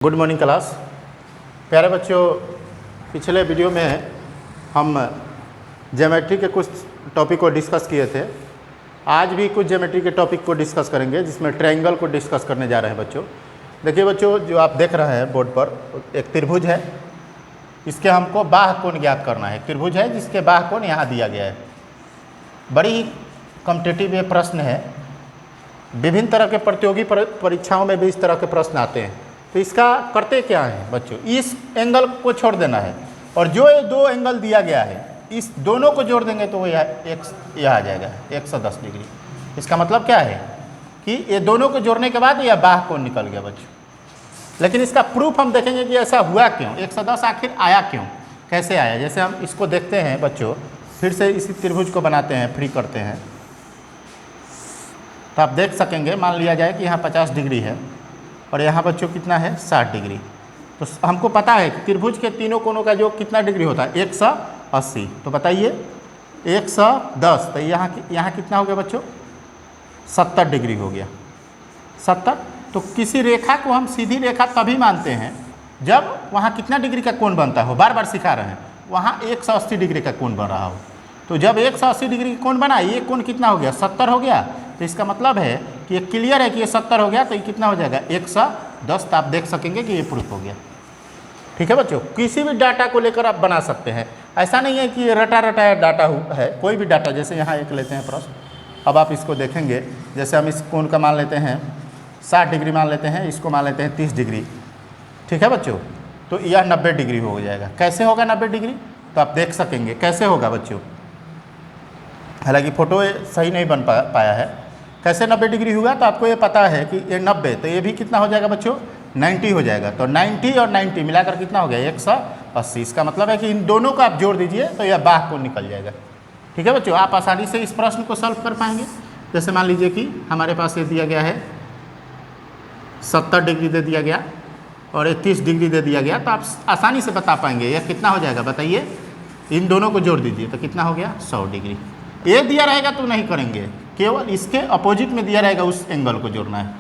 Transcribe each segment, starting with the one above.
Good morning class. प्यारे बच्चों, पिछले वीडियो में हम ज्योमेट्री के कुछ टॉपिक को डिस्कस किए थे। आज भी कुछ ज्योमेट्री के टॉपिक को डिस्कस करेंगे, जिसमें ट्रायंगल को डिस्कस करने जा रहे हैं बच्चों। देखिए बच्चों, जो आप देख रहे हैं बोर्ड पर, एक त्रिभुज है। इसके हमको बाह्य कोण ज्ञात करना है। त्रिभुज है जिसके बाह्य कोण यहाँ दिया गया है। बड़ी ही कॉम्पिटिटिव ये प्रश्न है। विभिन्न तरह के प्रतियोगी परीक्षाओं में भी इस तरह के प्रश्न आते हैं। तो इसका करते क्या है बच्चों, इस एंगल को छोड़ देना है और जो ये दो एंगल दिया गया है इस दोनों को जोड़ देंगे तो वो यह आ जाएगा 110 डिग्री। इसका मतलब क्या है कि ये दोनों को जोड़ने के बाद यह बाह्य कोण निकल गया बच्चों। लेकिन इसका प्रूफ हम देखेंगे कि ऐसा हुआ क्यों, 110 आखिर आया क्यों, कैसे आया। जैसे हम इसको देखते हैं बच्चों, फिर से इसी त्रिभुज को बनाते हैं, फ्री करते हैं, तो आप देख सकेंगे। मान लिया जाए कि यहाँ 50 डिग्री है और यहाँ बच्चों कितना है 60 डिग्री। तो हमको पता है कि त्रिभुज के तीनों कोणों का जो कितना डिग्री होता है 180। तो बताइए 110, तो यहाँ कितना हो गया बच्चों 70 डिग्री हो गया 70। तो किसी रेखा को हम सीधी रेखा तभी मानते हैं जब वहाँ कितना डिग्री का कोण बनता हो। बार बार सिखा रहे हैं, वहाँ 180 डिग्री का कोण बन रहा हो। तो जब 180 डिग्री का कोण बना, ये कोण कितना हो गया 70 हो गया। तो इसका मतलब है कि ये क्लियर है कि ये 70 हो गया, तो ये कितना हो जाएगा 110। तो आप देख सकेंगे कि ये प्रूफ हो गया। ठीक है बच्चों, किसी भी डाटा को लेकर आप बना सकते हैं। ऐसा नहीं है कि ये रटा रटाया डाटा है, कोई भी डाटा। जैसे यहाँ एक लेते हैं प्रश्न, अब आप इसको देखेंगे। जैसे हम इस कोण का मान लेते हैं 60 डिग्री मान लेते हैं, इसको मान लेते हैं 30 डिग्री। ठीक है बच्चों, तो यह 90 डिग्री हो जाएगा। कैसे होगा 90 डिग्री, तो आप देख सकेंगे कैसे होगा बच्चों। हालांकि फ़ोटो सही नहीं बन पाया है। कैसे 90 डिग्री हुआ, तो आपको ये पता है कि ये 90, तो ये भी कितना हो जाएगा बच्चों 90 हो जाएगा। तो 90 और 90 मिलाकर कितना हो गया 180। इसका मतलब है कि इन दोनों को आप जोड़ दीजिए तो यह बाह्य कोण निकल जाएगा। ठीक है बच्चों, आप आसानी से इस प्रश्न को सॉल्व कर पाएंगे। जैसे मान लीजिए कि हमारे पास ये दिया गया है 70 डिग्री दे दिया गया और ये 30 डिग्री दे दिया गया, तो आप आसानी से बता पाएंगे यह कितना हो जाएगा। बताइए, इन दोनों को जोड़ दीजिए तो कितना हो गया 100 डिग्री। ये दिया रहेगा तो नहीं करेंगे, केवल इसके अपोजिट में दिया रहेगा उस एंगल को जोड़ना है।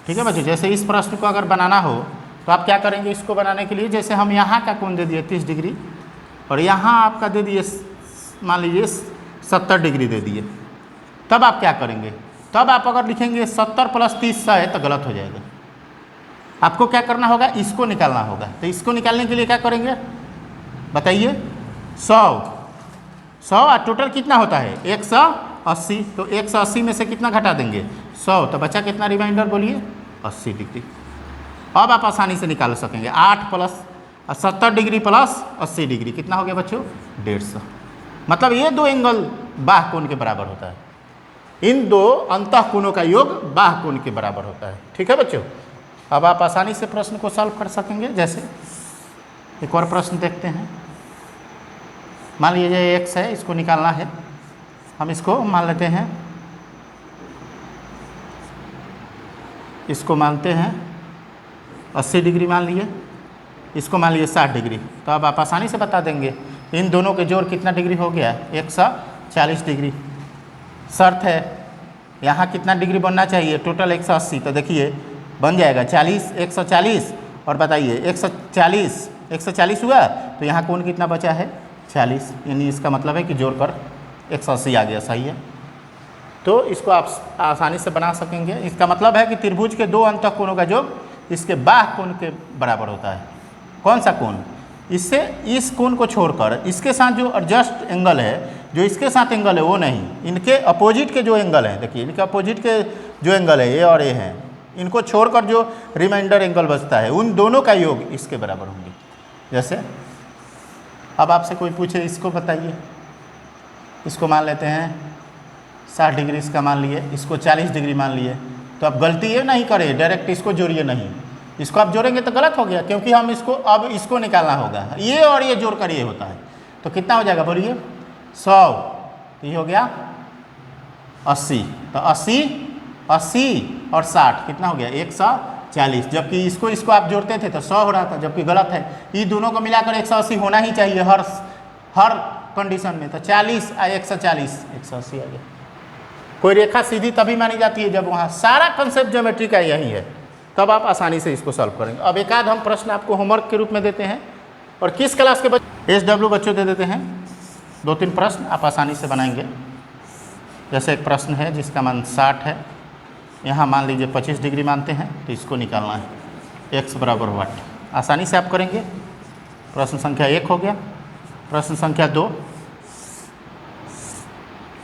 ठीक है बच्चों, जैसे इस प्रश्न को अगर बनाना हो तो आप क्या करेंगे इसको बनाने के लिए। जैसे हम यहाँ का कोण दे दिए 30 डिग्री और यहाँ आपका दे दिए मान लीजिए 70 डिग्री दे दिए, तब आप क्या करेंगे। तब आप अगर लिखेंगे 70 प्लस 30 है तो गलत हो जाएगा। आपको क्या करना होगा, इसको निकालना होगा। तो इसको निकालने के लिए क्या करेंगे बताइए, 100 और टोटल कितना होता है 180। तो 180 में से कितना घटा देंगे 100, तो बचा कितना रिमाइंडर बोलिए 80 डिग्री। अब आप आसानी से निकाल सकेंगे 8 प्लस 70 डिग्री प्लस 80 डिग्री कितना हो गया बच्चों 150। मतलब ये दो एंगल बाह्य कोण के बराबर होता है। इन दो अंतः कोणों का योग बाह्य कोण के बराबर होता है। ठीक है बच्चों, अब आप आसानी से प्रश्न को सॉल्व कर सकेंगे। जैसे एक और प्रश्न देखते हैं। मान लीजिए x है, इसको निकालना है। हम इसको मान लेते हैं, इसको मानते हैं 80 डिग्री मान लिए, इसको मान लिए 60 डिग्री। तो अब आप आसानी से बता देंगे इन दोनों के जोड़ कितना डिग्री हो गया 140 डिग्री। शर्त है यहाँ कितना डिग्री बनना चाहिए टोटल 180। तो देखिए बन जाएगा 40 140 और बताइए 140 हुआ, तो यहाँ कोण कितना बचा है 40। यानी इसका मतलब है कि जोड़कर 180 आ गया। सही है, तो इसको आप आसानी से बना सकेंगे। इसका मतलब है कि त्रिभुज के दो अंतः कोणों का योग इसके बाह्य कोण के बराबर होता है। कौन सा कोण, इससे इस कोण को छोड़कर इसके साथ जो एडजस्ट एंगल है, जो इसके साथ एंगल है वो नहीं, इनके अपोजिट के जो एंगल हैं, देखिए इनके अपोजिट के जो एंगल है ये और ये हैं, इनको छोड़कर जो रिमाइंडर एंगल बचता है उन दोनों का योग इसके बराबर होंगे। जैसे अब आपसे कोई पूछे इसको बताइए, इसको मान लेते हैं 60 डिग्री इसका मान लिए, इसको 40 डिग्री मान लिए। तो आप गलती ये नहीं करें डायरेक्ट इसको जोड़िए नहीं, इसको आप जोड़ेंगे तो गलत हो गया, क्योंकि हम इसको अब इसको निकालना होगा। ये और ये जोड़कर ये होता है, तो कितना हो जाएगा बोलिए 100। ये हो गया 80। तो 80 और 60 कितना हो गया 140। जबकि इसको आप जोड़ते थे तो 100 हो रहा था, जबकि गलत है। ये दोनों को मिलाकर 180 होना ही चाहिए हर कंडीशन में। तो 40 और 140 180 आ गया। कोई रेखा सीधी तभी मानी जाती है जब वहाँ सारा कंसेप्ट ज्योमेट्री का यही है। तब आप आसानी से इसको सॉल्व करेंगे। अब एक आध हम प्रश्न आपको होमवर्क के रूप में देते हैं, और किस क्लास के बच्चे SW बच्चों दे देते हैं 2-3 प्रश्न आप आसानी से बनाएंगे। जैसे एक प्रश्न है जिसका मान 60 है, यहाँ मान लीजिए 25 डिग्री मानते हैं, तो इसको निकालना है x बराबर वाट। आसानी से आप करेंगे। प्रश्न संख्या 1 हो गया। प्रश्न संख्या 2,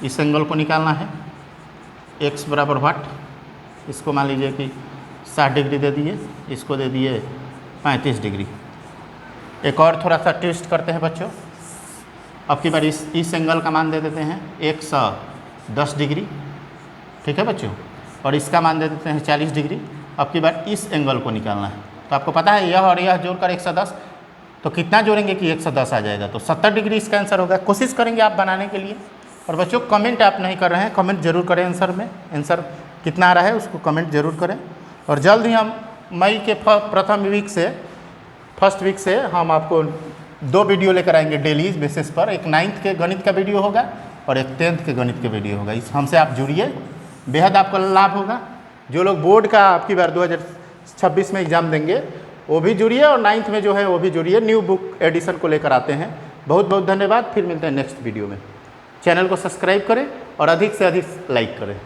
इस एंगल को निकालना है x बराबर वाट। इसको मान लीजिए कि 60 डिग्री दे दिए, इसको दे दिए 35 डिग्री। एक और थोड़ा सा ट्विस्ट करते हैं बच्चों। अब की बार इस एंगल का मान दे देते हैं 110 डिग्री, ठीक है बच्चों, और इसका मान दे देते हैं 40 डिग्री। अब की बार इस एंगल को निकालना है। तो आपको पता है यह और यह जोड़कर 110, तो कितना जोड़ेंगे कि 110 आ जाएगा, तो 70 डिग्री इसका आंसर होगा। कोशिश करेंगे आप बनाने के लिए। और बच्चों कमेंट आप नहीं कर रहे हैं, कमेंट जरूर करें आंसर में, आंसर कितना आ रहा है उसको कमेंट जरूर करें। और जल्द ही हम मई के फर्स्ट वीक से हम आपको 2 वीडियो लेकर आएंगे डेली बेसिस पर। एक 9th के गणित का वीडियो होगा और एक 10th के गणित के वीडियो होगा। इस हमसे आप जुड़िए, बेहद आपको लाभ होगा। जो लोग बोर्ड का आपकी बार 2026 में एग्ज़ाम देंगे वो भी जुड़िए, और 9th में जो है वो भी जुड़िए। न्यू बुक एडिशन को लेकर आते हैं। बहुत बहुत धन्यवाद। फिर मिलते हैं नेक्स्ट वीडियो में। चैनल को सब्सक्राइब करें और अधिक से अधिक लाइक करें।